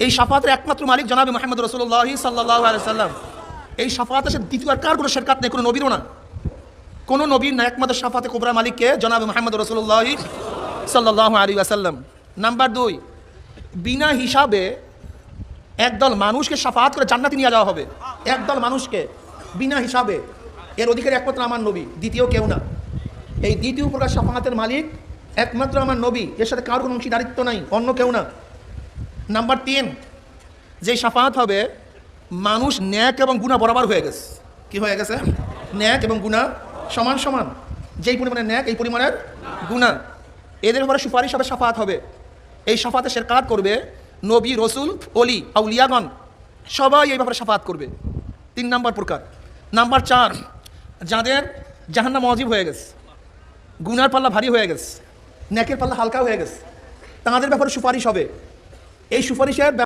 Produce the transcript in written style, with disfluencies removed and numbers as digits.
এই শাফাতের একমাত্র মালিক জনাবে মুহাম্মদ রাসূলুল্লাহ সাল্লাল্লাহু আলাইহি সাল্লাম। এই শাফাতের সাথে দ্বিতীয় আর কার কোনো শেরকাত নেই, কোনো নবীরও না, কোনো নবীর না। একমাত্র শাফাতে কুবরা মালিককে জনাবে মুহাম্মদ রাসূলুল্লাহ সাল্লাল্লাহু আলাইহি ওয়াসাল্লাম। নাম্বার 2, বিনা হিসাবে একদল মানুষকে শাফাত করে জান্নাতে নিয়ে যাওয়া হবে। একদল মানুষকে বিনা হিসাবে, এর অধিকারী একমাত্র আমার নবী, দ্বিতীয় কেউ না। এই দ্বিতীয় প্রকার শাফাতের মালিক একমাত্র আমার নবী, এর সাথে কার কোনো অংশীদারিত্ব নাই, অন্য কেউ না। নাম্বার 3, যে শাফাত হবে মানুষ ন্যাক এবং গুনাহ বরাবর হয়ে গেছে। কি হয়ে গেছে? ন্যাক এবং গুনাহ সমান সমান, যেই পরিমাণে ন্যাক এই পরিমাণের গুনাহ। এদের ব্যাপারে সুপারিশ হবে, শাফাত হবে। এই শাফাতে শেরকাত করবে নবী, রসুল, অলি, আউলিয়াগণ, সবাই এই ব্যাপারে শাফাত করবে। 3 নম্বর প্রকার। নাম্বার 4, যাদের জাহান্নাম ওয়াজিব হয়ে গেছে, গুনার পাল্লা ভারী হয়ে গেছে, ন্যাকের পাল্লা হালকা হয়ে গেছে, তাদের ব্যাপারে সুপারিশ হবে। এই সুপারিশের